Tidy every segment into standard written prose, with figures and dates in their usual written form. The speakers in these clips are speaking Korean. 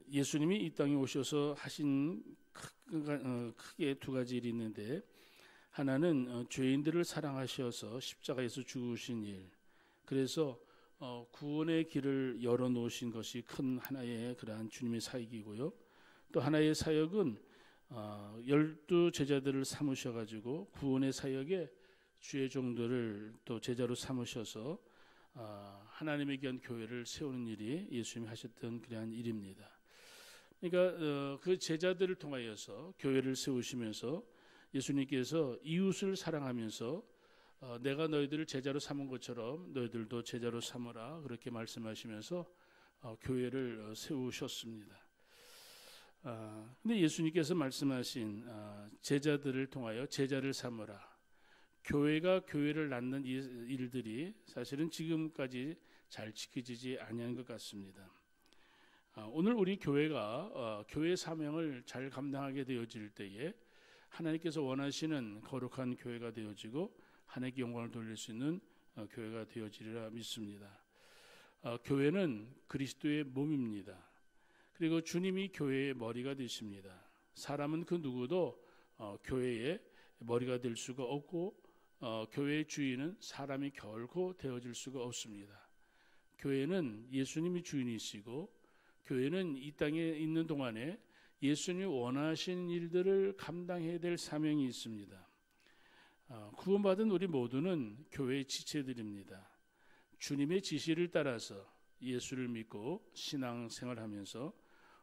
예수님이 이 땅에 오셔서 하신 크게 두 가지 일이 있는데, 하나는 죄인들을 사랑하셔서 십자가에서 죽으신 일, 그래서 구원의 길을 열어놓으신 것이 큰 하나의 그러한 주님의 사역이고요. 또 하나의 사역은 12 제자들을 삼으셔가지고 구원의 사역에 주의 종들을 또 제자로 삼으셔서 하나님의 귀한 교회를 세우는 일이 예수님이 하셨던 그러한 일입니다. 그러니까 그 제자들을 통하여서 교회를 세우시면서 예수님께서 이웃을 사랑하면서 내가 너희들을 제자로 삼은 것처럼 너희들도 제자로 삼으라, 그렇게 말씀하시면서 교회를 세우셨습니다. 근데 예수님께서 말씀하신 제자들을 통하여 제자를 삼으라, 교회가 교회를 낳는 일들이 사실은 지금까지 잘 지켜지지 아니한 것 같습니다. 오늘 우리 교회가 교회 사명을 잘 감당하게 되어질 때에 하나님께서 원하시는 거룩한 교회가 되어지고 하나님께 영광을 돌릴 수 있는 교회가 되어지리라 믿습니다. 교회는 그리스도의 몸입니다. 그리고 주님이 교회의 머리가 되십니다. 사람은 그 누구도 교회의 머리가 될 수가 없고 교회의 주인은 사람이 결코 되어질 수가 없습니다. 교회는 예수님이 주인이시고 교회는 이 땅에 있는 동안에 예수님이 원하신 일들을 감당해야 될 사명이 있습니다. 구원받은 우리 모두는 교회의 지체들입니다. 주님의 지시를 따라서 예수를 믿고 신앙생활하면서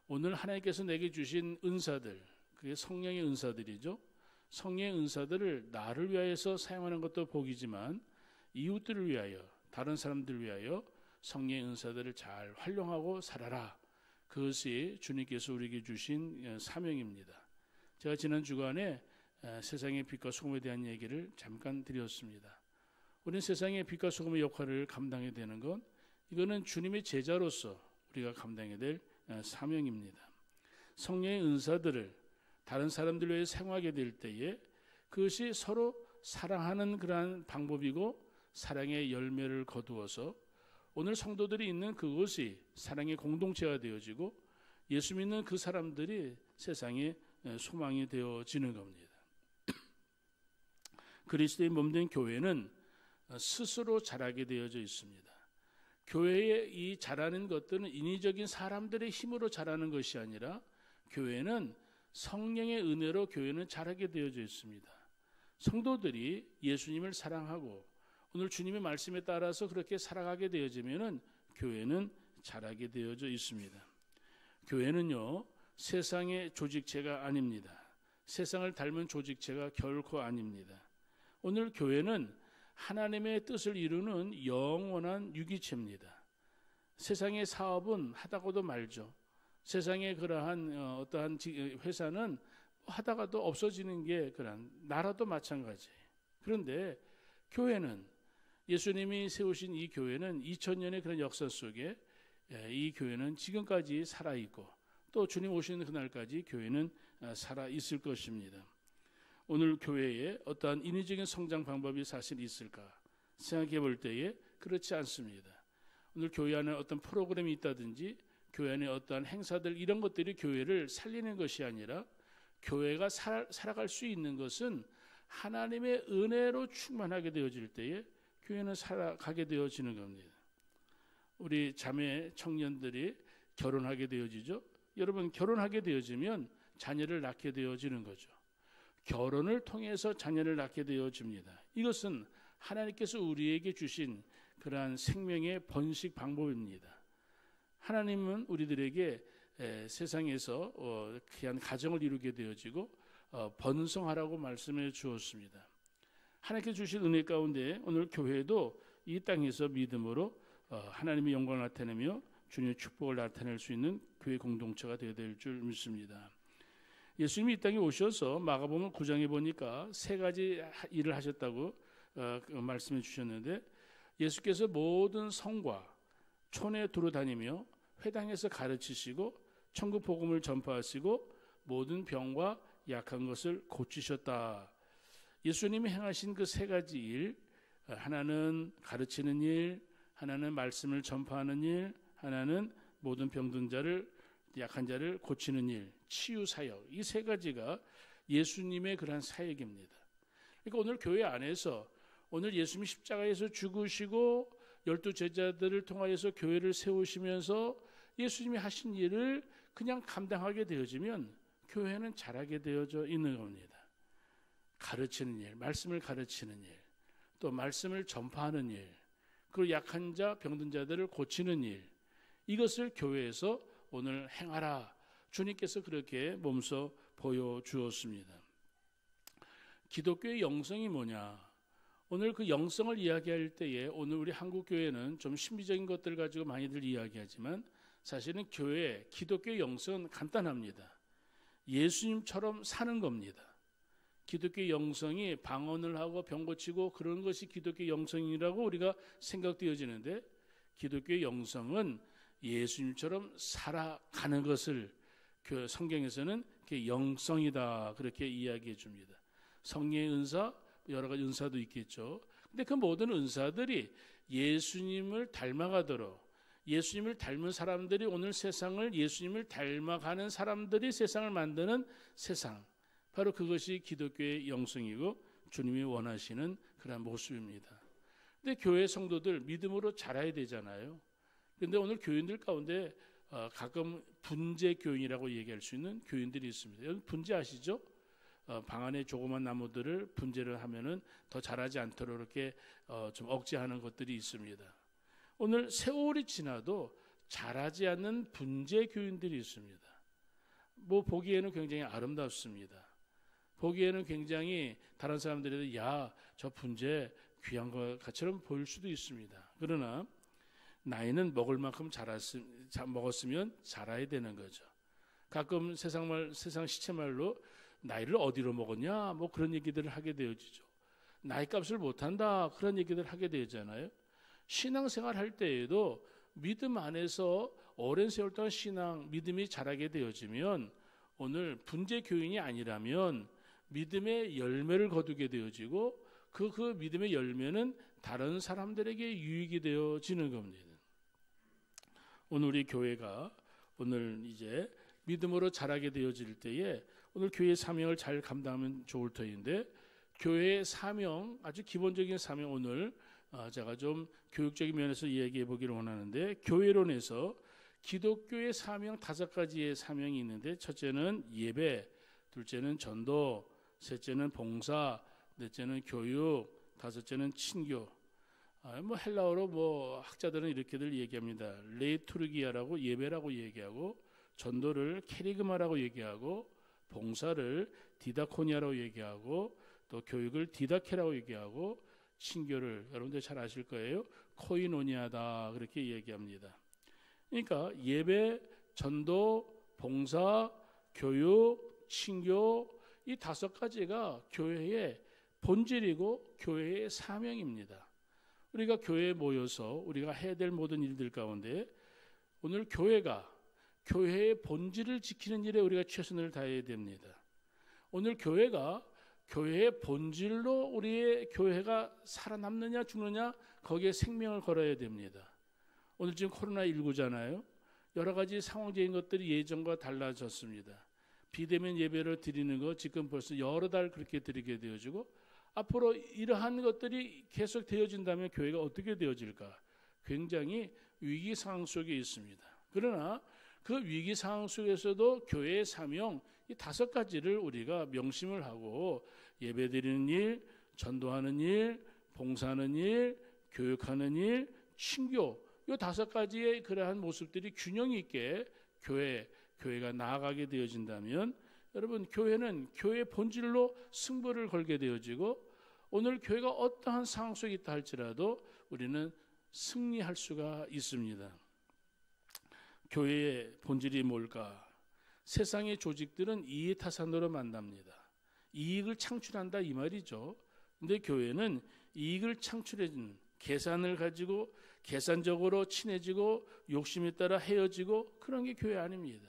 오늘 하나님께서 내게 주신 은사들, 그게 성령의 은사들이죠. 성령의 은사들을 나를 위하여서 사용하는 것도 복이지만 이웃들을 위하여, 다른 사람들을 위하여 성령의 은사들을 잘 활용하고 살아라. 그것이 주님께서 우리에게 주신 사명입니다. 제가 지난 주간에 세상의 빛과 소금에 대한 얘기를 잠깐 드렸습니다. 우리는 세상의 빛과 소금의 역할을 감당해야 되는 건, 이거는 주님의 제자로서 우리가 감당해야 될 사명입니다. 성령의 은사들을 다른 사람들 외에 사용하게 될 때에 그것이 서로 사랑하는 그러한 방법이고 사랑의 열매를 거두어서 오늘 성도들이 있는 그곳이 사랑의 공동체가 되어지고 예수 믿는 그 사람들이 세상의 소망이 되어지는 겁니다. 그리스도의 몸된 교회는 스스로 자라게 되어져 있습니다. 교회의 이 자라는 것들은 인위적인 사람들의 힘으로 자라는 것이 아니라 교회는 성령의 은혜로 교회는 자라게 되어져 있습니다. 성도들이 예수님을 사랑하고 오늘 주님의 말씀에 따라서 그렇게 살아가게 되어지면은 교회는 자라게 되어져 있습니다. 교회는요, 세상의 조직체가 아닙니다. 세상을 닮은 조직체가 결코 아닙니다. 오늘 교회는 하나님의 뜻을 이루는 영원한 유기체입니다. 세상의 사업은 하다가도 말죠. 세상의 그러한 어떠한 회사는 하다가도 없어지는 게 그런 나라도 마찬가지예요. 그런데 교회는, 예수님이 세우신 이 교회는 2000년의 그런 역사 속에 이 교회는 지금까지 살아있고 또 주님 오시는 그날까지 교회는 살아있을 것입니다. 오늘 교회에 어떠한 인위적인 성장 방법이 사실 있을까 생각해 볼 때에 그렇지 않습니다. 오늘 교회 안에 어떤 프로그램이 있다든지 교회 안에 어떠한 행사들, 이런 것들이 교회를 살리는 것이 아니라 교회가 살아갈 수 있는 것은 하나님의 은혜로 충만하게 되어질 때에 교회는 살아가게 되어지는 겁니다. 우리 자매 청년들이 결혼하게 되어지죠. 여러분, 결혼하게 되어지면 자녀를 낳게 되어지는 거죠. 결혼을 통해서 자녀를 낳게 되어집니다. 이것은 하나님께서 우리에게 주신 그러한 생명의 번식 방법입니다. 하나님은 우리들에게 세상에서 귀한 가정을 이루게 되어지고 번성하라고 말씀해 주었습니다. 하나님께 주신 은혜 가운데 오늘 교회도 이 땅에서 믿음으로 하나님의 영광을 나타내며 주님의 축복을 나타낼 수 있는 교회 공동체가 되어야 될 줄 믿습니다. 예수님이 이 땅에 오셔서 마가복음 9장에 보니까 세 가지 일을 하셨다고 말씀해 주셨는데, 예수께서 모든 성과 촌에 두루다니며 회당에서 가르치시고 천국 복음을 전파하시고 모든 병과 약한 것을 고치셨다. 예수님이 행하신 그 세 가지 일, 하나는 가르치는 일, 하나는 말씀을 전파하는 일, 하나는 모든 병든 자를 약한 자를 고치는 일, 치유 사역, 이 세 가지가 예수님의 그러한 사역입니다. 그러니까 오늘 교회 안에서 오늘 예수님이 십자가에서 죽으시고 12제자들을 통하여서 교회를 세우시면서 예수님이 하신 일을 그냥 감당하게 되어지면 교회는 잘하게 되어져 있는 겁니다. 가르치는 일, 말씀을 가르치는 일, 또 말씀을 전파하는 일, 그리고 약한 자, 병든 자들을 고치는 일, 이것을 교회에서 오늘 행하라. 주님께서 그렇게 몸소 보여주었습니다. 기독교의 영성이 뭐냐? 오늘 그 영성을 이야기할 때에 오늘 우리 한국교회는 좀 신비적인 것들 가지고 많이들 이야기하지만 사실은 교회, 기독교의 영성은 간단합니다. 예수님처럼 사는 겁니다. 기독교의 영성이 방언을 하고 병 고치고 그런 것이 기독교의 영성이라고 우리가 생각되어지는데 기독교의 영성은 예수님처럼 살아가는 것을 성경에서는 영성이다 그렇게 이야기해 줍니다. 성령의 은사, 여러 가지 은사도 있겠죠. 근데 그 모든 은사들이 예수님을 닮아가도록 예수님을 닮은 사람들이 오늘 세상을 예수님을 닮아가는 사람들이 세상을 만드는 세상, 바로 그것이 기독교의 영성이고 주님이 원하시는 그런 모습입니다. 근데 교회 성도들 믿음으로 자라야 되잖아요. 그런데 오늘 교인들 가운데 가끔 분재 교인이라고 얘기할 수 있는 교인들이 있습니다. 여러분 분재 아시죠? 방 안에 조그만 나무들을 분재를 하면은 더 자라지 않도록 이렇게 좀 억제하는 것들이 있습니다. 오늘 세월이 지나도 자라지 않는 분재 교인들이 있습니다. 뭐 보기에는 굉장히 아름답습니다. 보기에는 굉장히 다른 사람들에도 야, 저 분재 귀한 것처럼 보일 수도 있습니다. 그러나 나이는 먹을 만큼 먹었으면 자라야 되는 거죠. 가끔 세상 시체말로 나이를 어디로 먹었냐 뭐 그런 얘기들을 하게 되어지죠. 나이값을 못한다 그런 얘기들을 하게 되잖아요. 신앙생활 할 때에도 믿음 안에서 오랜 세월 동안 믿음이 자라게 되어지면 오늘 분재 교인이 아니라면 믿음의 열매를 거두게 되어지고 그 믿음의 열매는 다른 사람들에게 유익이 되어지는 겁니다. 오늘 우리 교회가 오늘 이제 믿음으로 자라게 되어질 때에 오늘 교회의 사명을 잘 감당하면 좋을 터인데 교회의 사명, 아주 기본적인 사명 오늘 제가 좀 교육적인 면에서 이야기해 보기를 원하는데 교회론에서 기독교의 사명 5가지의 사명이 있는데 첫째는 예배, 둘째는 전도, 셋째는 봉사, 넷째는 교육, 다섯째는 친교. 뭐 헬라어로 뭐 학자들은 이렇게들 얘기합니다. 레이투르기아라고 예배라고 얘기하고 전도를 케리그마라고 얘기하고 봉사를 디다코니아라고 얘기하고 또 교육을 디다케라고 얘기하고 친교를 여러분들 잘 아실 거예요. 코이노니아다 그렇게 얘기합니다. 그러니까 예배, 전도, 봉사, 교육, 친교 이 5가지가 교회의 본질이고 교회의 사명입니다. 우리가 교회에 모여서 우리가 해야 될 모든 일들 가운데 오늘 교회의 본질을 지키는 일에 우리가 최선을 다해야 됩니다. 오늘 교회가 교회의 본질로 우리의 교회가 살아남느냐 죽느냐 거기에 생명을 걸어야 됩니다. 오늘 지금 코로나19잖아요. 여러 가지 상황적인 것들이 예전과 달라졌습니다. 비대면 예배를 드리는 거 지금 벌써 여러 달 그렇게 드리게 되어지고 앞으로 이러한 것들이 계속 되어진다면 교회가 어떻게 되어질까? 굉장히 위기 상황 속에 있습니다. 그러나 그 위기 상황 속에서도 교회의 사명 이 5가지를 우리가 명심을 하고 예배드리는 일, 전도하는 일, 봉사하는 일, 교육하는 일, 친교 이 5가지의 그러한 모습들이 균형 있게 교회가 나아가게 되어진다면 여러분 교회는 교회의 본질로 승부를 걸게 되어지고 오늘 교회가 어떠한 상황 속에 있다 할지라도 우리는 승리할 수가 있습니다. 교회의 본질이 뭘까? 세상의 조직들은 이해타산으로 만납니다. 이익을 창출한다 이 말이죠. 근데 교회는 이익을 창출해준 계산을 가지고 계산적으로 친해지고 욕심에 따라 헤어지고 그런 게 교회 아닙니다.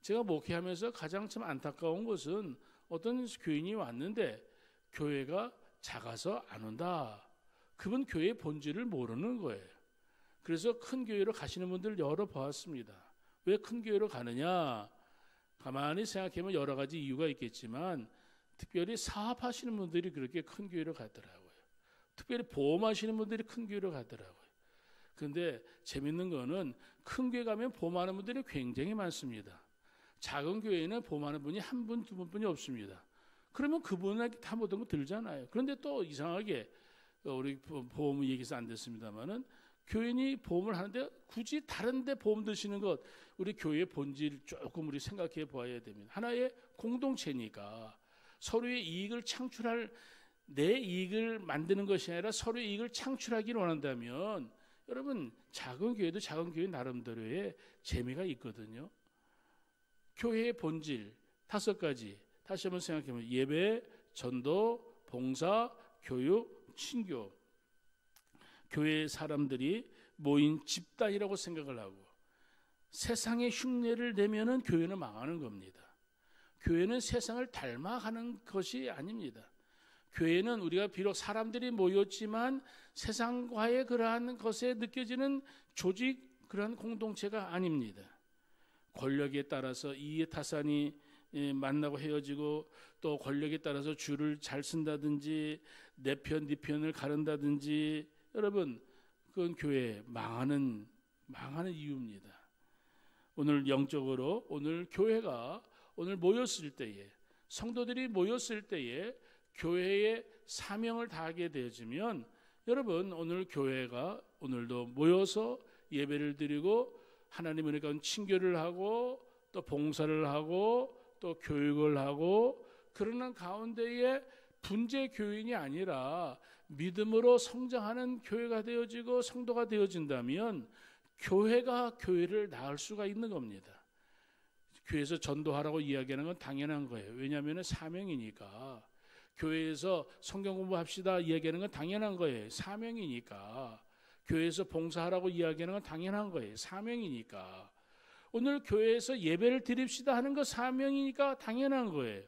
제가 목회하면서 가장 참 안타까운 것은 어떤 교인이 왔는데 교회가 작아서 안 온다. 그분 교회의 본질을 모르는 거예요. 그래서 큰 교회로 가시는 분들 여러 보았습니다. 왜 큰 교회로 가느냐? 가만히 생각해보면 여러 가지 이유가 있겠지만 특별히 사업하시는 분들이 그렇게 큰 교회로 가더라고요. 특별히 보험하시는 분들이 큰 교회로 가더라고요. 그런데 재밌는 거는 큰 교회 가면 보험하는 분들이 굉장히 많습니다. 작은 교회에는 보험하는 분이 한 분, 두 분뿐이 없습니다. 그러면 그분에게 다 모든 거 들잖아요. 그런데 또 이상하게 우리 보험 얘기해서 안 됐습니다만은 교인이 보험을 하는데 굳이 다른 데 보험 드시는 것, 우리 교회의 본질 조금 우리 생각해 보아야 됩니다. 하나의 공동체니까 서로의 이익을 창출할, 내 이익을 만드는 것이 아니라 서로의 이익을 창출하기를 원한다면 여러분 작은 교회도 작은 교회 나름대로의 재미가 있거든요. 교회의 본질 5가지 다시 한번 생각해보면 예배, 전도, 봉사, 교육, 친교. 교회 사람들이 모인 집단이라고 생각을 하고 세상의 흉내를 내면은 교회는 망하는 겁니다. 교회는 세상을 닮아가는 것이 아닙니다. 교회는 우리가 비록 사람들이 모였지만 세상과의 그러한 것에 느껴지는 조직, 그러한 공동체가 아닙니다. 권력에 따라서 이해타산이 만나고 헤어지고 또 권력에 따라서 줄을 잘 쓴다든지 내 편, 네 편을 가른다든지 여러분 그건 교회 망하는 이유입니다. 오늘 영적으로 오늘 교회가 오늘 모였을 때에 성도들이 모였을 때에 교회의 사명을 다하게 되어지면 여러분 오늘 교회가 오늘도 모여서 예배를 드리고 하나님 은혜 가운데 친교를 하고 또 봉사를 하고 또 교육을 하고 그러는 가운데에 분재 교인이 아니라 믿음으로 성장하는 교회가 되어지고 성도가 되어진다면 교회가 교회를 낳을 수가 있는 겁니다. 교회에서 전도하라고 이야기하는 건 당연한 거예요. 왜냐하면 사명이니까. 교회에서 성경 공부합시다 이야기하는 건 당연한 거예요. 사명이니까. 교회에서 봉사하라고 이야기하는 건 당연한 거예요. 사명이니까. 오늘 교회에서 예배를 드립시다 하는 거 사명이니까 당연한 거예요.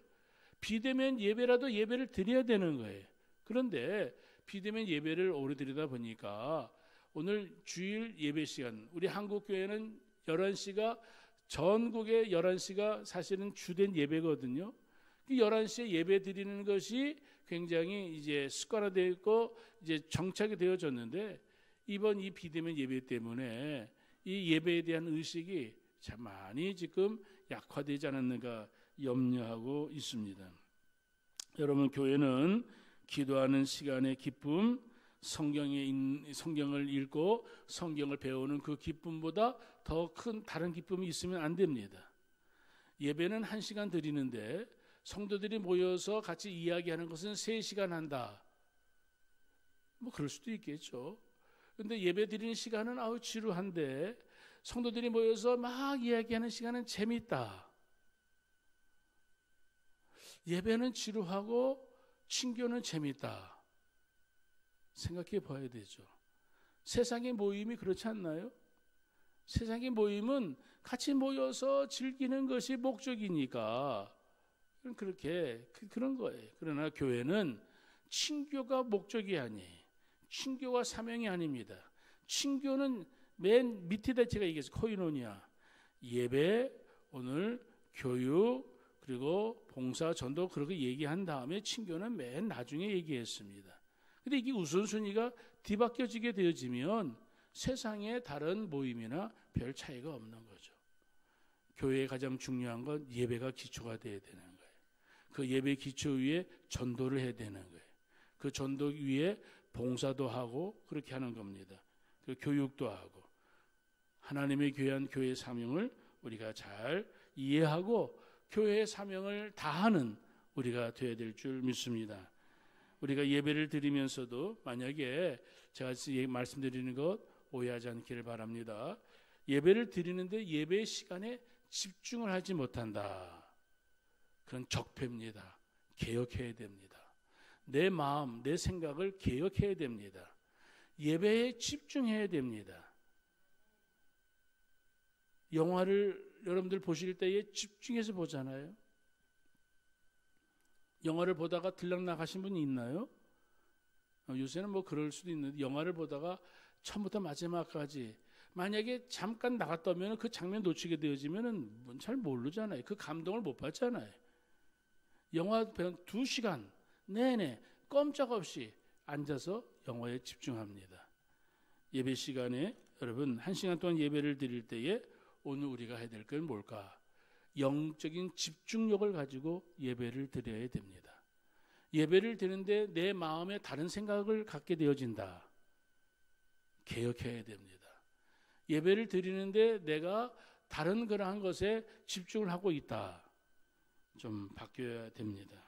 비대면 예배라도 예배를 드려야 되는 거예요. 그런데 비대면 예배를 오래 드리다 보니까 오늘 주일 예배 시간 우리 한국교회는 11시가 전국의 11시가 사실은 주된 예배거든요. 그 11시에 예배 드리는 것이 굉장히 이제 습관화되어 있고 이제 정착이 되어졌는데 이번 이 비대면 예배 때문에 이 예배에 대한 의식이 참 많이 지금 약화되지 않았는가 염려하고 있습니다. 여러분 교회는 기도하는 시간의 기쁨, 성경을 읽고 성경을 배우는 그 기쁨보다 더 큰 다른 기쁨이 있으면 안 됩니다. 예배는 1시간 드리는데 성도들이 모여서 같이 이야기하는 것은 3시간 한다. 뭐 그럴 수도 있겠죠. 근데 예배 드리는 시간은 지루한데 성도들이 모여서 막 이야기하는 시간은 재밌다. 예배는 지루하고 친교는 재밌다. 생각해 봐야 되죠. 세상의 모임이 그렇지 않나요? 세상의 모임은 같이 모여서 즐기는 것이 목적이니까 그렇게 그런 거예요. 그러나 교회는 친교가 목적이 아니에요. 친교와 사명이 아닙니다. 친교는 맨 밑에다 제가 얘기했어요. 코이노니아. 예배, 오늘 교육, 그리고 봉사, 전도 그렇게 얘기한 다음에 친교는 맨 나중에 얘기했습니다. 근데 이게 우선순위가 뒤바뀌어지게 되어지면 세상의 다른 모임이나 별 차이가 없는 거죠. 교회의 가장 중요한 건 예배가 기초가 돼야 되는 거예요. 그 예배 기초 위에 전도를 해야 되는 거예요. 그 전도 위에 봉사도 하고 그렇게 하는 겁니다. 그 교육도 하고 하나님의 귀한 교회의 사명을 우리가 잘 이해하고 교회의 사명을 다하는 우리가 되어야 될 줄 믿습니다. 우리가 예배를 드리면서도 만약에 제가 말씀드리는 것 오해하지 않기를 바랍니다. 예배를 드리는데 예배 시간에 집중을 하지 못한다. 그건 적폐입니다. 개혁해야 됩니다. 내 마음, 내 생각을 개혁해야 됩니다. 예배에 집중해야 됩니다. 영화를 여러분들 보실 때에 집중해서 보잖아요. 영화를 보다가 들락나가신 분이 있나요? 요새는 뭐 그럴 수도 있는데 영화를 보다가 처음부터 마지막까지 만약에 잠깐 나갔다 오면 그 장면 놓치게 되어지면 잘 모르잖아요. 그 감동을 못 받잖아요. 영화 2시간 내내 꼼짝없이 앉아서 영화에 집중합니다. 예배 시간에 여러분 1시간 동안 예배를 드릴 때에 오늘 우리가 해야 될 건 뭘까? 영적인 집중력을 가지고 예배를 드려야 됩니다. 예배를 드리는데 내 마음에 다른 생각을 갖게 되어진다. 개혁해야 됩니다. 예배를 드리는데 내가 다른 그러한 것에 집중을 하고 있다. 좀 바뀌어야 됩니다.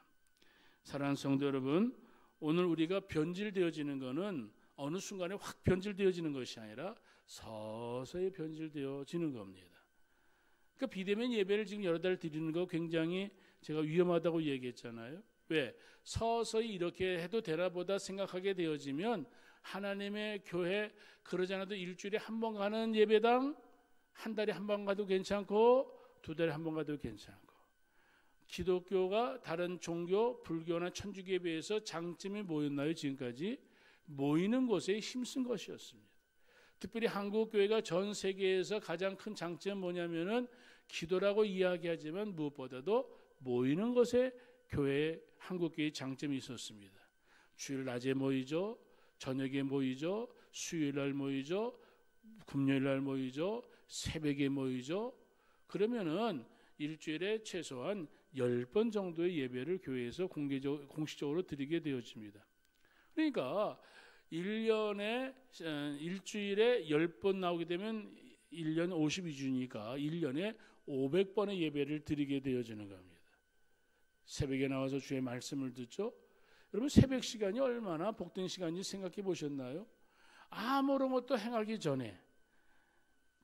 사랑하는 성도 여러분, 오늘 우리가 변질되어지는 것은 어느 순간에 확 변질되어지는 것이 아니라 서서히 변질되어지는 겁니다. 그러니까 비대면 예배를 지금 여러 달 드리는 거 굉장히 제가 위험하다고 얘기했잖아요. 왜? 서서히 이렇게 해도 되나 보다 생각하게 되어지면 하나님의 교회 그러지 않아도 일주일에 한 번 가는 예배당 한 달에 한 번 가도 괜찮고 2달에 한 번 가도 괜찮고 기독교가 다른 종교, 불교나 천주교에 비해서 장점이 뭐였나요? 지금까지 모이는 곳에 힘쓴 것이었습니다. 특별히 한국 교회가 전 세계에서 가장 큰 장점은 뭐냐면은 기도라고 이야기하지만 무엇보다도 모이는 것에 교회에 한국 교회의 장점이 있었습니다. 주일 낮에 모이죠, 저녁에 모이죠, 수요일 날 모이죠, 금요일 날 모이죠, 새벽에 모이죠. 그러면은 일주일에 최소한 10번 정도의 예배를 교회에서 공식적으로 드리게 되어집니다. 그러니까 1년에 일주일에 10번 나오게 되면 1년 52주니까 1년에 500번의 예배를 드리게 되어지는 겁니다. 새벽에 나와서 주의 말씀을 듣죠. 여러분 새벽 시간이 얼마나 복된 시간인지 생각해 보셨나요? 아무런 것도 행하기 전에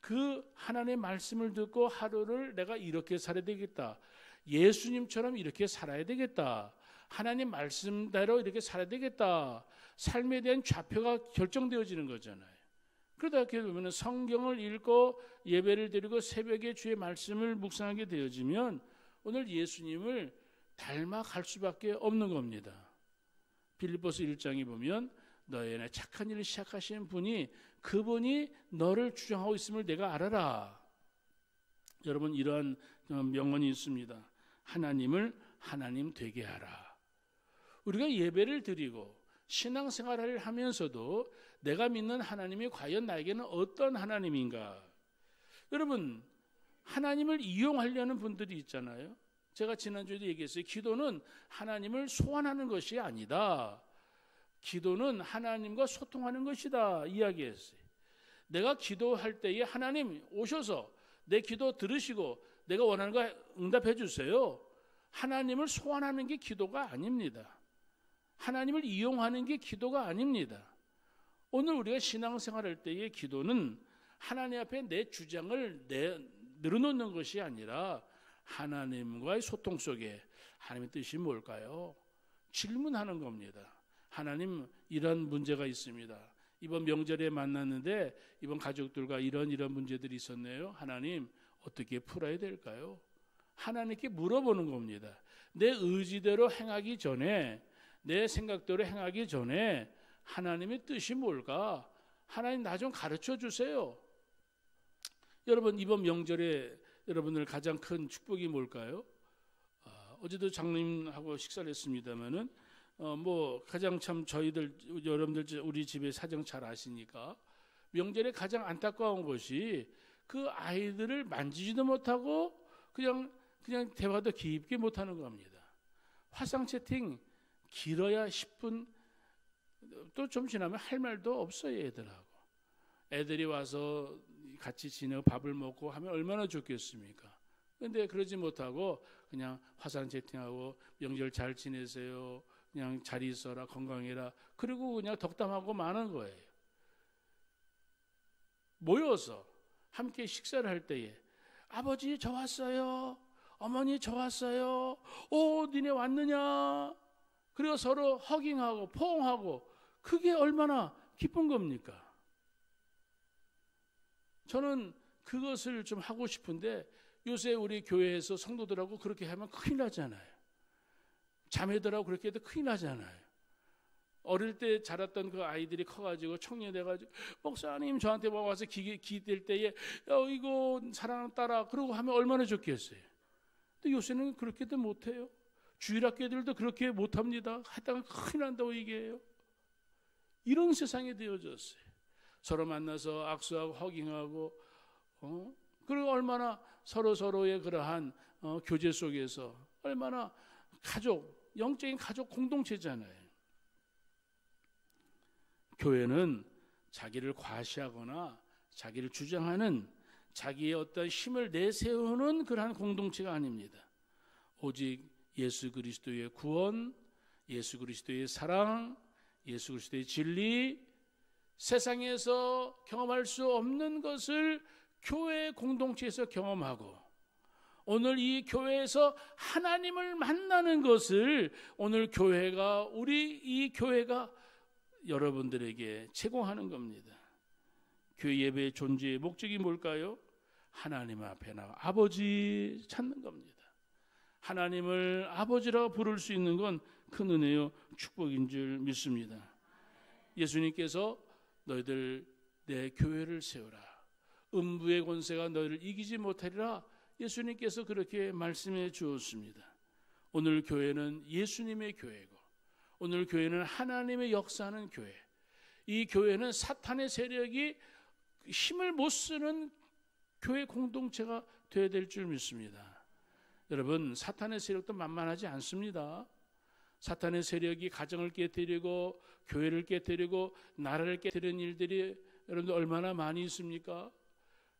그 하나님의 말씀을 듣고 하루를 내가 이렇게 살아야 되겠다. 예수님처럼 이렇게 살아야 되겠다. 하나님 말씀대로 이렇게 살아야 되겠다. 삶에 대한 좌표가 결정되어지는 거잖아요. 그러다 이렇게 보면 성경을 읽고 예배를 드리고 새벽에 주의 말씀을 묵상하게 되어지면 오늘 예수님을 닮아갈 수밖에 없는 겁니다. 빌립보서 1장에 보면 너희 안에 착한 일을 시작하시는 분이 그분이 너를 주장하고 있음을 내가 알아라. 여러분 이러한 명언이 있습니다. 하나님을 하나님 되게 하라. 우리가 예배를 드리고 신앙생활을 하면서도 내가 믿는 하나님이 과연 나에게는 어떤 하나님인가? 여러분 하나님을 이용하려는 분들이 있잖아요. 제가 지난주에도 얘기했어요. 기도는 하나님을 소환하는 것이 아니다. 기도는 하나님과 소통하는 것이다 이야기했어요. 내가 기도할 때에 하나님 오셔서 내 기도 들으시고 내가 원하는 거 응답해 주세요. 하나님을 소환하는 게 기도가 아닙니다. 하나님을 이용하는 게 기도가 아닙니다. 오늘 우리가 신앙생활할 때의 기도는 하나님 앞에 내 주장을 늘어놓는 것이 아니라 하나님과의 소통 속에 하나님의 뜻이 뭘까요? 질문하는 겁니다. 하나님 이런 문제가 있습니다. 이번 명절에 만났는데 이번 가족들과 이런 문제들이 있었네요. 하나님 어떻게 풀어야 될까요? 하나님께 물어보는 겁니다. 내 의지대로 행하기 전에 내 생각대로 행하기 전에 하나님의 뜻이 뭘까? 하나님 나 좀 가르쳐 주세요. 여러분 이번 명절에 여러분들 가장 큰 축복이 뭘까요? 어제도 장님하고 식사를 했습니다만은 가장 참 저희들 여러분들 우리 집의 사정 잘 아시니까 명절에 가장 안타까운 것이 그 아이들을 만지지도 못하고 그냥 대화도 깊게 못하는 겁니다. 화상 채팅 길어야 10분 또 좀 지나면 할 말도 없어요. 애들하고 애들이 와서 같이 지내고 밥을 먹고 하면 얼마나 좋겠습니까? 근데 그러지 못하고 그냥 화상 채팅하고 명절 잘 지내세요. 그냥 잘 있어라 건강해라. 그리고 그냥 덕담하고 마는 거예요. 모여서 함께 식사를 할 때에 아버지 저 왔어요. 어머니 저 왔어요. 오 니네 왔느냐. 그리고 서로 허깅하고 포옹하고 그게 얼마나 기쁜 겁니까? 저는 그것을 좀 하고 싶은데 요새 우리 교회에서 성도들하고 그렇게 하면 큰일 나잖아요. 자매들하고 그렇게 해도 큰일 나잖아요. 어릴 때 자랐던 그 아이들이 커가지고 청년이 돼가지고 목사님 저한테 와서 기댈 때에 이거 사랑하는 딸아 그러고 하면 얼마나 좋겠어요. 근데 요새는 그렇게도 못해요. 주일학교들도 그렇게 못합니다. 하다가 큰일 난다고 얘기해요. 이런 세상이 되어졌어요. 서로 만나서 악수하고 허깅하고 그리고 얼마나 서로의 그러한 교제 속에서 얼마나 영적인 가족 공동체잖아요. 교회는 자기를 과시하거나 자기를 주장하는 자기의 어떤 힘을 내세우는 그러한 공동체가 아닙니다. 오직 예수 그리스도의 구원, 예수 그리스도의 사랑, 예수 그리스도의 진리, 세상에서 경험할 수 없는 것을 교회 공동체에서 경험하고 오늘 이 교회에서 하나님을 만나는 것을 오늘 이 교회가 여러분들에게 제공하는 겁니다. 교회 예배의 존재의 목적이 뭘까요? 하나님 앞에 나가 아버지 찾는 겁니다. 하나님을 아버지라고 부를 수 있는 건 큰 은혜요 축복인 줄 믿습니다. 예수님께서 너희들 내 교회를 세우라. 음부의 권세가 너희를 이기지 못하리라. 예수님께서 그렇게 말씀해 주었습니다. 오늘 교회는 예수님의 교회고 오늘 교회는 하나님의 역사하는 교회. 이 교회는 사탄의 세력이 힘을 못 쓰는 교회 공동체가 되어야 될 줄 믿습니다. 여러분 사탄의 세력도 만만하지 않습니다. 사탄의 세력이 가정을 깨뜨리고 교회를 깨뜨리고 나라를 깨뜨리는 일들이 여러분들 얼마나 많이 있습니까?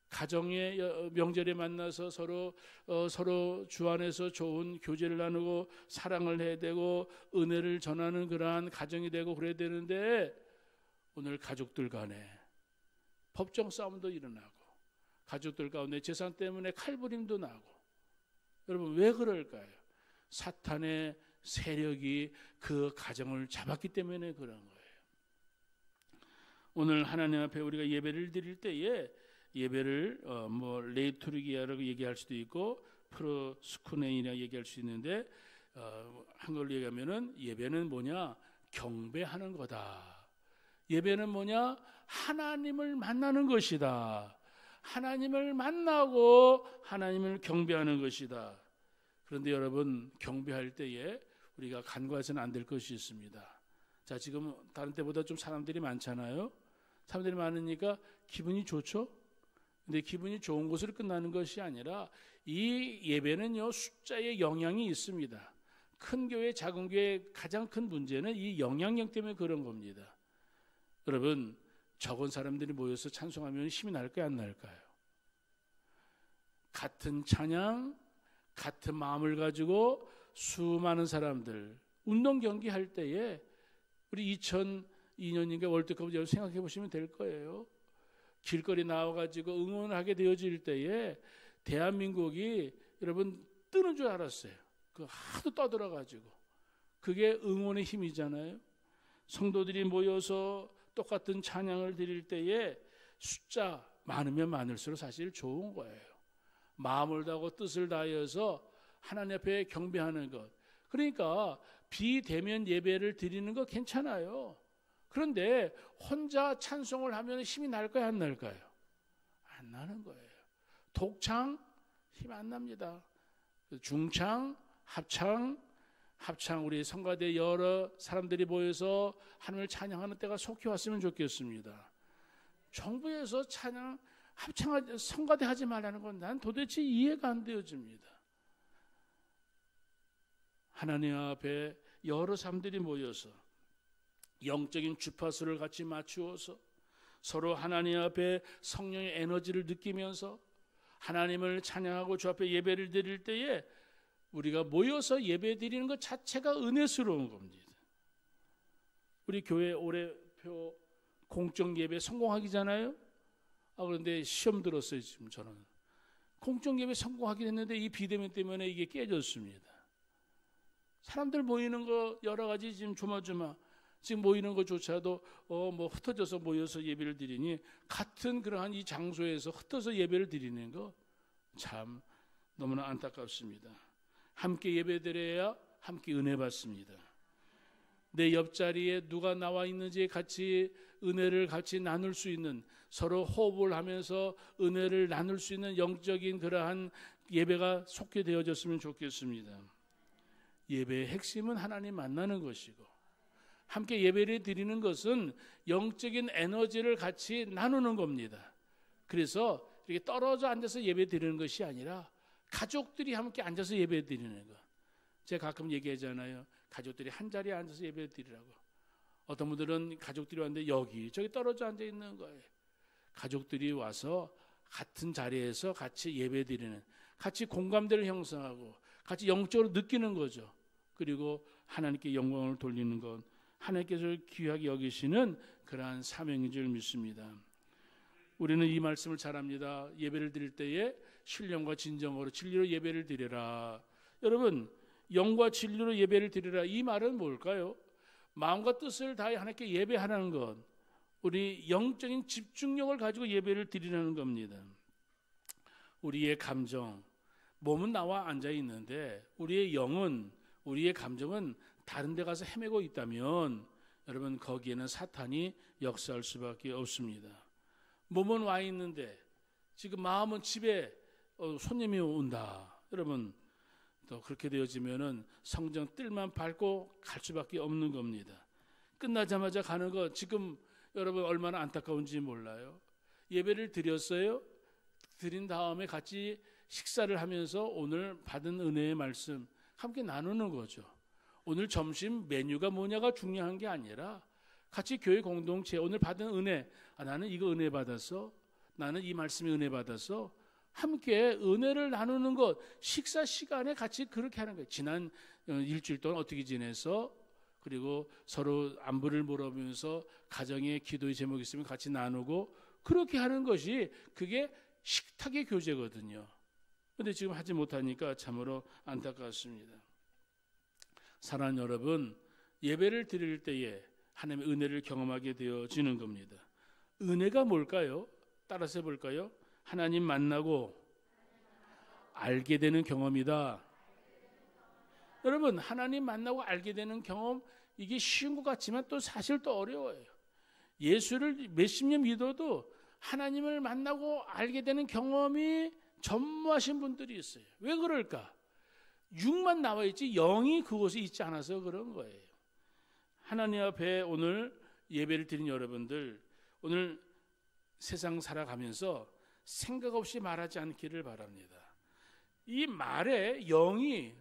가정의 명절에 만나서 서로 주 안에서 좋은 교제를 나누고 사랑을 해야 되고 은혜를 전하는 그러한 가정이 되고 그래야 되는데 오늘 가족들 간에 법정 싸움도 일어나고 가족들 가운데 재산 때문에 칼부림도 나고 여러분 왜 그럴까요? 사탄의 세력이 그 가정을 잡았기 때문에 그런 거예요. 오늘 하나님 앞에 우리가 예배를 드릴 때에 예배를 레이투르기아라고 얘기할 수도 있고 프로스쿠네이라 얘기할 수 있는데 한글로 얘기하면은 예배는 뭐냐? 경배하는 거다. 예배는 뭐냐? 하나님을 만나는 것이다. 하나님을 만나고 하나님을 경배하는 것이다. 그런데 여러분 경배할 때에 우리가 간과해서는 안 될 것이 있습니다. 자, 지금 다른 때보다 좀 사람들이 많잖아요. 사람들이 많으니까 기분이 좋죠? 근데 기분이 좋은 것으로 끝나는 것이 아니라 이 예배는요 숫자의 영향이 있습니다. 큰 교회, 작은 교회의 가장 큰 문제는 이 영향력 때문에 그런 겁니다. 여러분 적은 사람들이 모여서 찬송하면 힘이 날까요, 안 날까요? 같은 찬양, 같은 마음을 가지고 수많은 사람들 운동 경기 할 때에 우리 2002년인가 월드컵 여러분 생각해 보시면 될 거예요. 길거리 나와가지고 응원하게 되어질 때에 대한민국이 여러분 뜨는 줄 알았어요. 그 하도 떠들어가지고 그게 응원의 힘이잖아요. 성도들이 모여서 똑같은 찬양을 드릴 때에 숫자 많으면 많을수록 사실 좋은 거예요. 마음을 다하고 뜻을 다해서 하나님 앞에 경배하는 것. 그러니까 비대면 예배를 드리는 거 괜찮아요. 그런데 혼자 찬송을 하면 힘이 날까요, 안 날까요? 안 나는 거예요. 독창 힘 안 납니다. 중창, 합창 우리 성가대 여러 사람들이 모여서 하나님을 찬양하는 때가 속히 왔으면 좋겠습니다. 정부에서 찬양, 합창, 성가대 하지 말라는 건 난 도대체 이해가 안 되어집니다. 하나님 앞에 여러 사람들이 모여서 영적인 주파수를 같이 맞추어서 서로 하나님 앞에 성령의 에너지를 느끼면서 하나님을 찬양하고 주 앞에 예배를 드릴 때에 우리가 모여서 예배 드리는 것 자체가 은혜스러운 겁니다. 우리 교회 올해표 공적 예배 성공하기잖아요. 그런데 시험 들었어요. 지금 저는 공적 예배 성공하긴 했는데 이 비대면 때문에 이게 깨졌습니다. 사람들 모이는 거 여러 가지 지금 조마조마 지금 모이는 것조차도 흩어져서 모여서 예배를 드리니 같은 그러한 이 장소에서 흩어서 예배를 드리는 거 참 너무나 안타깝습니다. 함께 예배드려야 함께 은혜 받습니다. 내 옆자리에 누가 나와 있는지 같이 은혜를 같이 나눌 수 있는, 서로 호흡을 하면서 은혜를 나눌 수 있는 영적인 그러한 예배가 속게 되어졌으면 좋겠습니다. 예배의 핵심은 하나님 만나는 것이고, 함께 예배를 드리는 것은 영적인 에너지를 같이 나누는 겁니다. 그래서 이렇게 떨어져 앉아서 예배 드리는 것이 아니라 가족들이 함께 앉아서 예배 드리는 것. 제가 가끔 얘기하잖아요. 가족들이 한 자리에 앉아서 예배 드리라고. 어떤 분들은 가족들이 왔는데 여기 저기 떨어져 앉아 있는 거예요. 가족들이 와서 같은 자리에서 같이 예배 드리는, 같이 공감대를 형성하고 같이 영적으로 느끼는 거죠. 그리고 하나님께 영광을 돌리는 것, 하나님께서 귀하게 여기시는 그러한 사명인 줄 믿습니다. 우리는 이 말씀을 잘 압니다. 예배를 드릴 때에 신령과 진정으로 진리로 예배를 드리라. 여러분, 영과 진리로 예배를 드리라, 이 말은 뭘까요? 마음과 뜻을 다해 하나님께 예배하라는 것, 우리 영적인 집중력을 가지고 예배를 드리라는 겁니다. 우리의 감정, 몸은 나와 앉아 있는데 우리의 영은, 우리의 감정은 다른 데 가서 헤매고 있다면 여러분, 거기에는 사탄이 역사할 수밖에 없습니다. 몸은 와 있는데 지금 마음은 집에 손님이 온다. 여러분, 또 그렇게 되어지면은 성전 뜰만 밟고 갈 수밖에 없는 겁니다. 끝나자마자 가는 거, 지금 여러분 얼마나 안타까운지 몰라요. 예배를 드렸어요. 드린 다음에 같이 식사를 하면서 오늘 받은 은혜의 말씀 함께 나누는 거죠. 오늘 점심 메뉴가 뭐냐가 중요한 게 아니라 같이 교회 공동체 오늘 받은 은혜, 나는 이거 은혜 받았어, 나는 이 말씀에 은혜 받았어, 함께 은혜를 나누는 것, 식사 시간에 같이 그렇게 하는 거예요. 지난 일주일 동안 어떻게 지내서, 그리고 서로 안부를 물어보면서 가정의 기도의 제목이 있으면 같이 나누고, 그렇게 하는 것이 그게 식탁의 교제거든요. 그런데 지금 하지 못하니까 참으로 안타깝습니다. 사랑하는 여러분, 예배를 드릴 때에 하나님의 은혜를 경험하게 되어지는 겁니다. 은혜가 뭘까요? 따라서 해볼까요? 하나님 만나고 알게 되는 경험이다. 여러분, 하나님 만나고 알게 되는 경험, 이게 쉬운 것 같지만 또 사실 또 어려워요. 예수를 몇십 년 믿어도 하나님을 만나고 알게 되는 경험이 전무하신 분들이 있어요. 왜 그럴까? 육만 나와 있지 영이 그곳에 있지 않아서 그런 거예요. 하나님 앞에 오늘 예배를 드린 여러분들, 오늘 세상 살아가면서 생각 없이 말하지 않기를 바랍니다. 이 말에 영이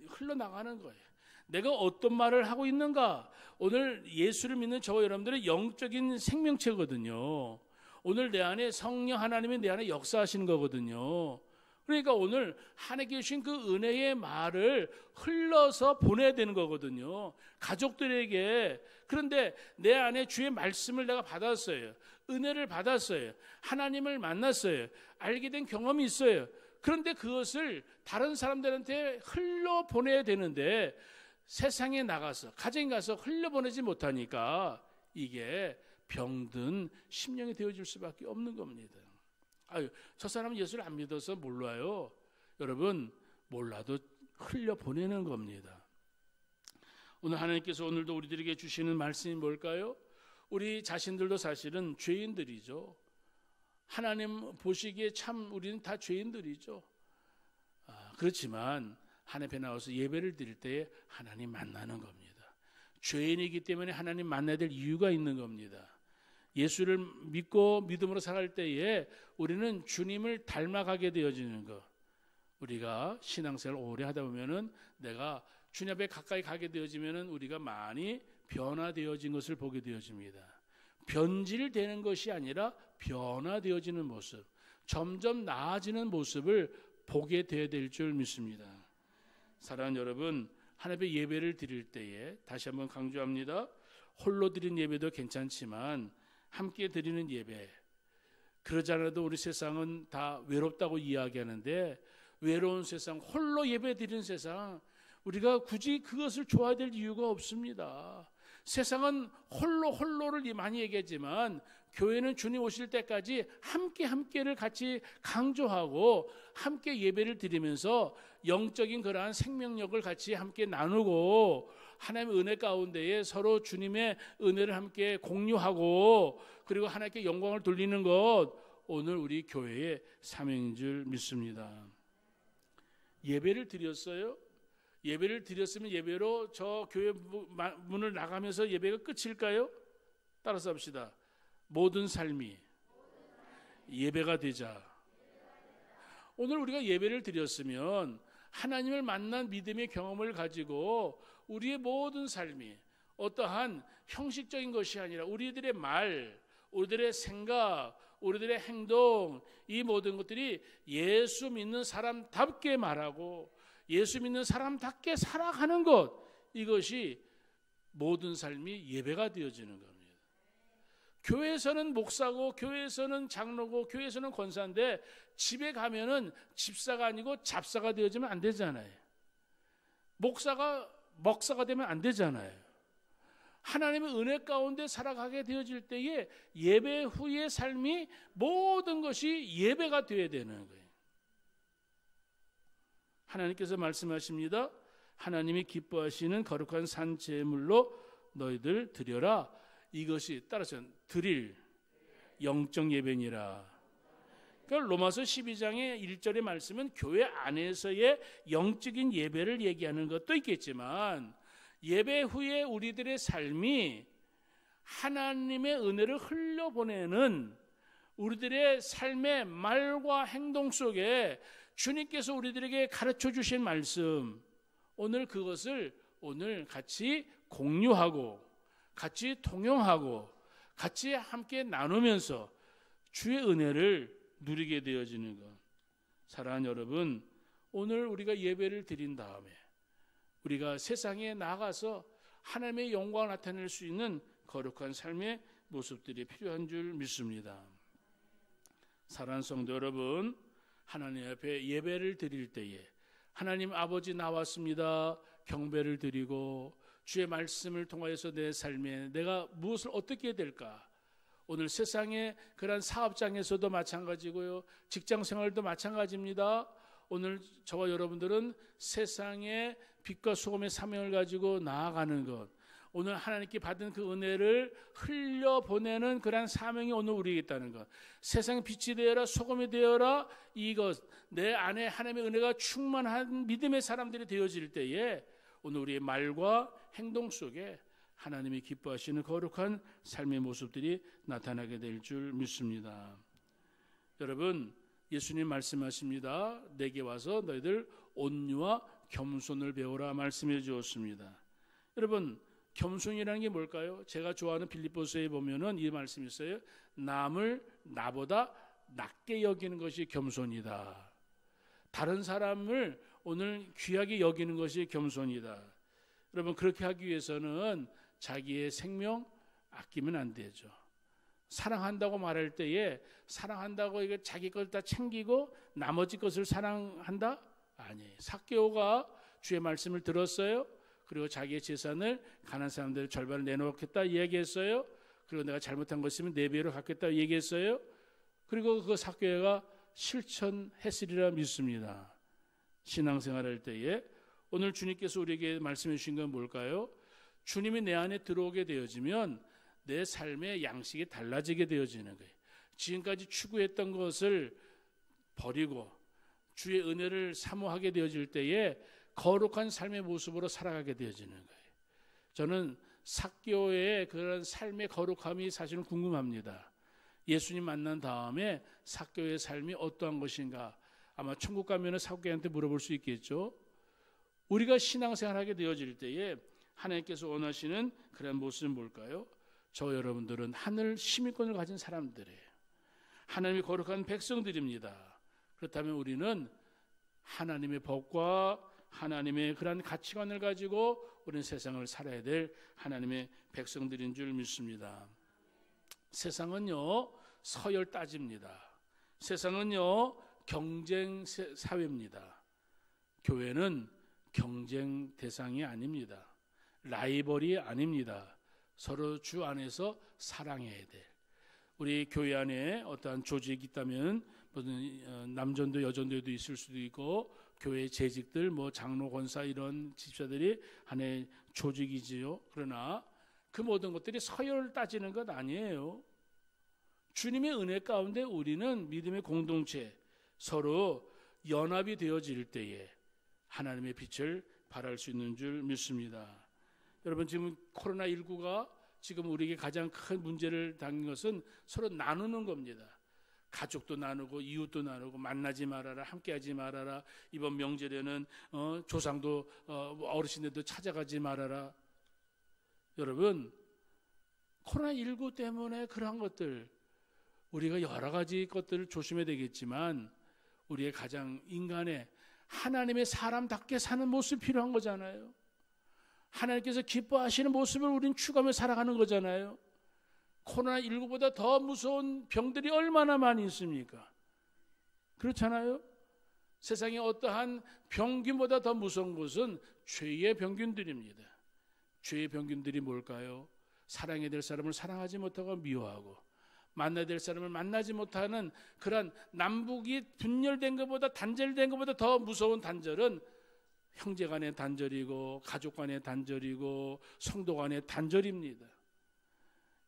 흘러나가는 거예요. 내가 어떤 말을 하고 있는가? 오늘 예수를 믿는 저와 여러분들의 영적인 생명체거든요. 오늘 내 안에 성령 하나님이 내 안에 역사하시는 거거든요. 그러니까 오늘 하나님께 주신 그 은혜의 말을 흘러서 보내야 되는 거거든요. 가족들에게. 그런데 내 안에 주의 말씀을 내가 받았어요. 은혜를 받았어요. 하나님을 만났어요. 알게 된 경험이 있어요. 그런데 그것을 다른 사람들한테 흘러 보내야 되는데 세상에 나가서, 가정에 가서 흘려보내지 못하니까 이게 병든 심령이 되어질 수밖에 없는 겁니다. 아유, 저 사람은 예수를 안 믿어서 몰라요. 여러분, 몰라도 흘려보내는 겁니다. 오늘 하나님께서 오늘도 우리들에게 주시는 말씀이 뭘까요? 우리 자신들도 사실은 죄인들이죠. 하나님 보시기에 참 우리는 다 죄인들이죠. 그렇지만 하나님 앞에 나와서 예배를 드릴 때 하나님 만나는 겁니다. 죄인이기 때문에 하나님 만나야 될 이유가 있는 겁니다. 예수를 믿고 믿음으로 살아갈 때에 우리는 주님을 닮아가게 되어지는 것. 우리가 신앙생활을 오래 하다 보면은 내가 주님 앞에 가까이 가게 되어지면은 우리가 많이 변화되어진 것을 보게 되어집니다. 변질되는 것이 아니라 변화되어지는 모습, 점점 나아지는 모습을 보게 되어야 될 줄 믿습니다. 사랑하는 여러분, 하나님 앞에 예배를 드릴 때에 다시 한번 강조합니다. 홀로 드린 예배도 괜찮지만 함께 드리는 예배, 그러지 않아도 우리 세상은 다 외롭다고 이야기하는데 외로운 세상, 홀로 예배 드리는 세상, 우리가 굳이 그것을 좋아해야 될 이유가 없습니다. 세상은 홀로를 많이 얘기하지만 교회는 주님 오실 때까지 함께를 같이 강조하고 함께 예배를 드리면서 영적인 그러한 생명력을 같이 함께 나누고 하나님의 은혜 가운데에 서로 주님의 은혜를 함께 공유하고 그리고 하나님께 영광을 돌리는 것, 오늘 우리 교회의 사명인 줄 믿습니다. 예배를 드렸어요? 예배를 드렸으면 예배로 저 교회 문을 나가면서 예배가 끝일까요? 따라서 합시다. 모든 삶이 예배가 되자. 오늘 우리가 예배를 드렸으면 하나님을 만난 믿음의 경험을 가지고 우리의 모든 삶이 어떠한 형식적인 것이 아니라 우리들의 말, 우리들의 생각, 우리들의 행동, 이 모든 것들이 예수 믿는 사람답게 말하고 예수 믿는 사람답게 살아가는 것, 이것이 모든 삶이 예배가 되어지는 겁니다. 교회에서는 목사고 교회에서는 장로고 교회에서는 권사인데 집에 가면은 집사가 아니고 잡사가 되어지면 안 되잖아요. 목사가 먹사가 되면 안 되잖아요. 하나님의 은혜 가운데 살아가게 되어질 때에 예배 후의 삶이 모든 것이 예배가 되어야 되는 거예요. 하나님께서 말씀하십니다. 하나님이 기뻐하시는 거룩한 산 제물로 너희들 드려라. 이것이 따라서 드릴 영적 예배니라. 그러니까 로마서 12장의 1절의 말씀은 교회 안에서의 영적인 예배를 얘기하는 것도 있겠지만 예배 후에 우리들의 삶이 하나님의 은혜를 흘려보내는 우리들의 삶의 말과 행동 속에 주님께서 우리들에게 가르쳐 주신 말씀, 오늘 그것을 오늘 같이 공유하고 같이 통용하고 같이 함께 나누면서 주의 은혜를 누리게 되어지는 것. 사랑하는 여러분, 오늘 우리가 예배를 드린 다음에 우리가 세상에 나가서 하나님의 영광을 나타낼 수 있는 거룩한 삶의 모습들이 필요한 줄 믿습니다. 사랑하는 성도 여러분, 하나님 앞에 예배를 드릴 때에 하나님 아버지 나왔습니다. 경배를 드리고 주의 말씀을 통하여서 내 삶에 내가 무엇을 어떻게 해야 될까? 오늘 세상의 그런 사업장에서도 마찬가지고요. 직장생활도 마찬가지입니다. 오늘 저와 여러분들은 세상의 빛과 소금의 사명을 가지고 나아가는 것, 오늘 하나님께 받은 그 은혜를 흘려보내는 그런 사명이 오늘 우리에게 있다는 것. 세상의 빛이 되어라, 소금이 되어라. 이것, 내 안에 하나님의 은혜가 충만한 믿음의 사람들이 되어질 때에 오늘 우리의 말과 행동 속에 하나님이 기뻐하시는 거룩한 삶의 모습들이 나타나게 될 줄 믿습니다. 여러분, 예수님 말씀하십니다. 내게 와서 너희들 온유와 겸손을 배우라 말씀해 주었습니다. 여러분, 겸손이라는 게 뭘까요? 제가 좋아하는 빌립보서에 보면은 이 말씀이 있어요. 남을 나보다 낮게 여기는 것이 겸손이다. 다른 사람을 오늘 귀하게 여기는 것이 겸손이다. 여러분, 그렇게 하기 위해서는 자기의 생명 아끼면 안 되죠. 사랑한다고 말할 때에 사랑한다고 이게 자기 걸 다 챙기고 나머지 것을 사랑한다? 아니에요. 삭개오가 주의 말씀을 들었어요. 그리고 자기의 재산을 가난한 사람들 절반을 내놓겠다 얘기했어요. 그리고 내가 잘못한 것 있으면 4배로 갚겠다 얘기했어요. 그리고 그 삭개오가 실천했으리라 믿습니다. 신앙생활할 때에 오늘 주님께서 우리에게 말씀해 주신 건 뭘까요? 주님이 내 안에 들어오게 되어지면 내 삶의 양식이 달라지게 되어지는 거예요. 지금까지 추구했던 것을 버리고 주의 은혜를 사모하게 되어질 때에 거룩한 삶의 모습으로 살아가게 되어지는 거예요. 저는 삭개오의 그런 삶의 거룩함이 사실은 궁금합니다. 예수님 만난 다음에 삭개오의 삶이 어떠한 것인가? 아마 천국 가면 삭개오한테 물어볼 수 있겠죠. 우리가 신앙생활하게 되어질 때에 하나님께서 원하시는 그런 모습은 뭘까요? 저 여러분들은 하늘 시민권을 가진 사람들이에요. 하나님의 거룩한 백성들입니다. 그렇다면 우리는 하나님의 법과 하나님의 그런 가치관을 가지고 우리는 세상을 살아야 될 하나님의 백성들인 줄 믿습니다. 세상은요, 서열 따집니다. 세상은요, 경쟁 사회입니다. 교회는 경쟁 대상이 아닙니다. 라이벌이 아닙니다. 서로 주 안에서 사랑해야 될, 우리 교회 안에 어떠한 조직이 있다면 무슨 남전도 여전도에도 있을 수도 있고 교회 재직들 뭐 장로 권사 이런 집사들이 하나의 조직이지요. 그러나 그 모든 것들이 서열을 따지는 것 아니에요. 주님의 은혜 가운데 우리는 믿음의 공동체 서로 연합이 되어질 때에 하나님의 빛을 발할 수 있는 줄 믿습니다. 여러분 지금 코로나19가 지금 우리에게 가장 큰 문제를 당긴 것은 서로 나누는 겁니다. 가족도 나누고 이웃도 나누고 만나지 말아라, 함께하지 말아라. 이번 명절에는 조상도 어르신들도 찾아가지 말아라. 여러분 코로나19 때문에 그러한 것들 우리가 여러 가지 것들을 조심해야 되겠지만 우리의 가장 인간의 하나님의 사람답게 사는 모습이 필요한 거잖아요. 하나님께서 기뻐하시는 모습을 우리는 추구하며 살아가는 거잖아요. 코로나19보다 더 무서운 병들이 얼마나 많이 있습니까? 그렇잖아요. 세상에 어떠한 병균보다 더 무서운 것은 죄의 병균들입니다. 죄의 병균들이 뭘까요? 사랑해야 될 사람을 사랑하지 못하고 미워하고 만나야 될 사람을 만나지 못하는 그런 남북이 분열된 것보다 단절된 것보다 더 무서운 단절은 형제 간의 단절이고 가족 간의 단절이고 성도 간의 단절입니다.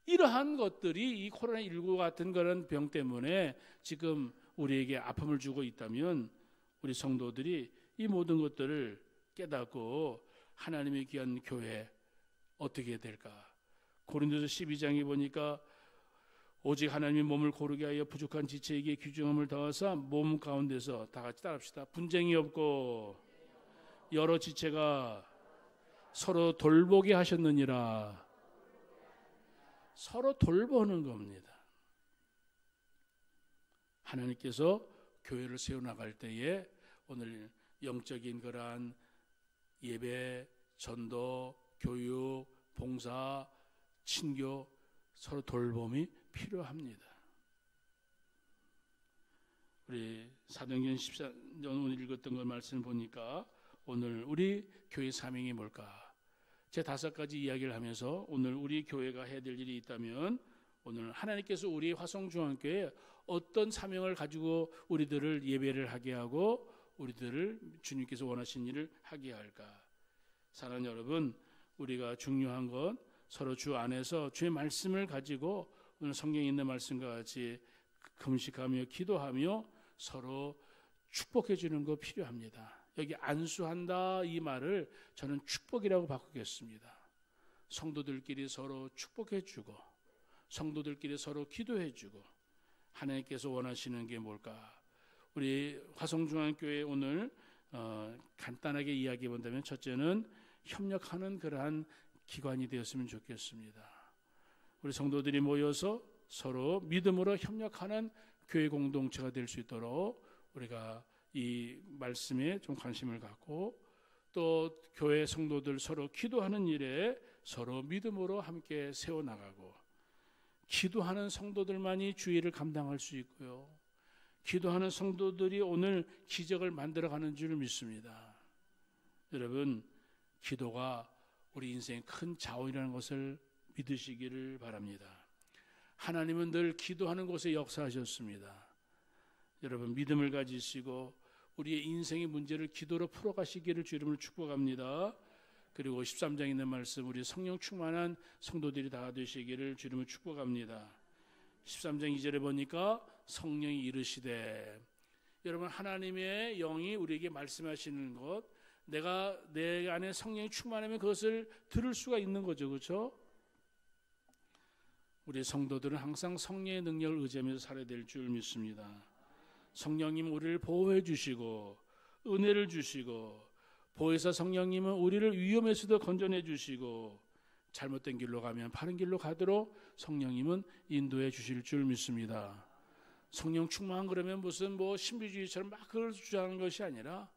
이러한 것들이 이 코로나19 같은 그런 병 때문에 지금 우리에게 아픔을 주고 있다면 우리 성도들이 이 모든 것들을 깨닫고 하나님의 귀한 교회 어떻게 해야 될까? 고린도서 12장에 보니까 오직 하나님의 몸을 고르게 하여 부족한 지체에게 귀중함을 더하사 몸 가운데서 다 같이 따라합시다. 분쟁이 없고 여러 지체가 서로 돌보게 하셨느니라. 서로 돌보는 겁니다. 하나님께서 교회를 세워나갈 때에 오늘 영적인 그러한 예배, 전도, 교육, 봉사, 친교 서로 돌봄이 필요합니다. 우리 사도행전 14년 오늘 읽었던 걸 말씀 보니까 오늘 우리 교회 사명이 뭘까? 제 5가지 이야기를 하면서 오늘 우리 교회가 해야 될 일이 있다면 오늘 하나님께서 우리 화성중앙교회에 어떤 사명을 가지고 우리들을 예배를 하게 하고 우리들을 주님께서 원하신 일을 하게 할까? 사랑하는 여러분, 우리가 중요한 건 서로 주 안에서 주의 말씀을 가지고 오늘 성경에 있는 말씀과 같이 금식하며 기도하며 서로 축복해 주는 거 필요합니다. 여기 안수한다 이 말을 저는 축복이라고 바꾸겠습니다. 성도들끼리 서로 축복해 주고 성도들끼리 서로 기도해 주고 하나님께서 원하시는 게 뭘까? 우리 화성중앙교회 오늘 간단하게 이야기해 본다면 첫째는 협력하는 그러한 기관이 되었으면 좋겠습니다. 우리 성도들이 모여서 서로 믿음으로 협력하는 교회 공동체가 될 수 있도록 우리가 이 말씀에 좀 관심을 갖고 또 교회 성도들 서로 기도하는 일에 서로 믿음으로 함께 세워나가고 기도하는 성도들만이 주의를 감당할 수 있고요. 기도하는 성도들이 오늘 기적을 만들어가는 줄 믿습니다. 여러분, 기도가 우리 인생의 큰 자원이라는 것을 믿으시기를 바랍니다. 하나님은 늘 기도하는 곳에 역사하셨습니다. 여러분 믿음을 가지시고 우리의 인생의 문제를 기도로 풀어가시기를 주 이름으로 축복합니다. 그리고 13장에 있는 말씀 우리 성령 충만한 성도들이 다 되시기를 주 이름으로 축복합니다. 13장 2절에 보니까 성령이 이르시되 여러분 하나님의 영이 우리에게 말씀하시는 것 내가 내 안에 성령이 충만하면 그것을 들을 수가 있는 거죠. 그렇죠? 우리 성도들은 항상 성령의 능력을 의지하면서 살아야 될 줄 믿습니다. 성령님 우리를 보호해 주시고 은혜를 주시고 보혜사 성령님은 우리를 위험에서도 건져내 주시고 잘못된 길로 가면 바른 길로 가도록 성령님은 인도해 주실 줄 믿습니다. 성령 충만 그러면 무슨 신비주의처럼 막 그걸 주장하는 것이 아니라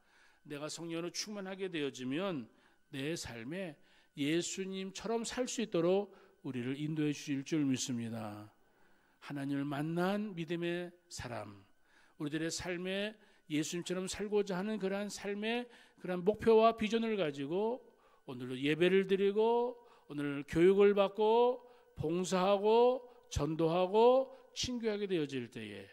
내가 성령으로 충만하게 되어지면 내 삶에 예수님처럼 살 수 있도록 우리를 인도해 주실 줄 믿습니다. 하나님을 만난 믿음의 사람, 우리들의 삶에 예수님처럼 살고자 하는 그러한 삶의 그러한 목표와 비전을 가지고 오늘도 예배를 드리고 오늘 교육을 받고 봉사하고 전도하고 친교하게 되어질 때에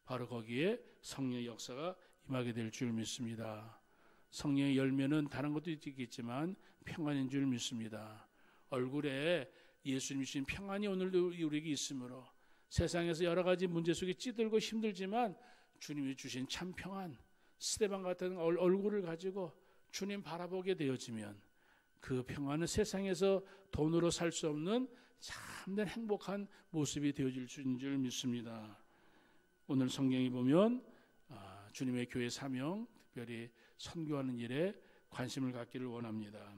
바로 거기에 성령의 역사가 임하게 될 줄 믿습니다. 성령의 열매는 다른 것도 있겠지만 평안인 줄 믿습니다. 얼굴에 예수님이 주신 평안이 오늘도 우리에게 있으므로 세상에서 여러 가지 문제 속에 찌들고 힘들지만 주님이 주신 참 평안, 스데반 같은 얼굴을 가지고 주님 바라보게 되어지면 그 평안은 세상에서 돈으로 살 수 없는 참된 행복한 모습이 되어질 줄 믿습니다. 오늘 성경에 보면 주님의 교회 사명, 특별히 선교하는 일에 관심을 갖기를 원합니다.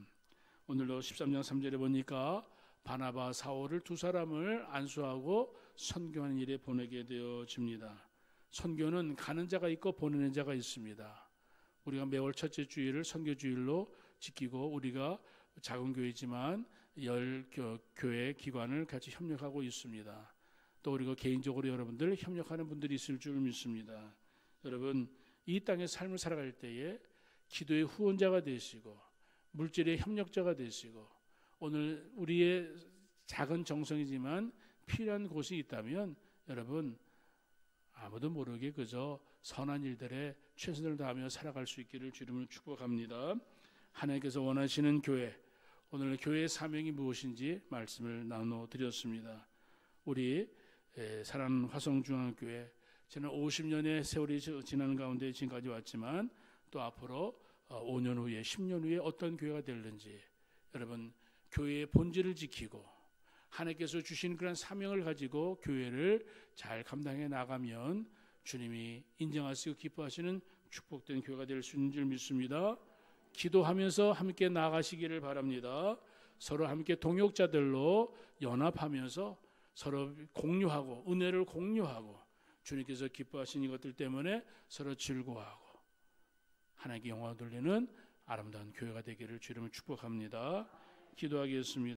오늘도 13장 3절에 보니까 바나바, 사울을 두 사람을 안수하고 선교하는 일에 보내게 되어집니다. 선교는 가는 자가 있고 보내는 자가 있습니다. 우리가 매월 첫째 주일을 선교주일로 지키고 우리가 작은 교회지만 교회 기관을 같이 협력하고 있습니다. 또 우리가 개인적으로 여러분들 협력하는 분들이 있을 줄 믿습니다. 여러분 이 땅의 삶을 살아갈 때에 기도의 후원자가 되시고 물질의 협력자가 되시고 오늘 우리의 작은 정성이지만 필요한 곳이 있다면 여러분 아무도 모르게 그저 선한 일들에 최선을 다하며 살아갈 수 있기를 주님을 축복합니다. 하나님께서 원하시는 교회, 오늘 교회의 사명이 무엇인지 말씀을 나눠드렸습니다. 우리 사랑하는 화성중앙교회, 저는 50년의 세월이 지나는 가운데 지금까지 왔지만 또 앞으로 5년 후에 10년 후에 어떤 교회가 될는지 여러분 교회의 본질을 지키고 하나님께서 주신 그런 사명을 가지고 교회를 잘 감당해 나가면 주님이 인정하시고 기뻐하시는 축복된 교회가 될 수 있는 줄 믿습니다. 기도하면서 함께 나가시기를 바랍니다. 서로 함께 동역자들로 연합하면서 서로 공유하고 은혜를 공유하고 주님께서 기뻐하시는 것들 때문에 서로 즐거워하고 하나님께 영광을 돌리는 아름다운 교회가 되기를 주님을 축복합니다. 기도하겠습니다.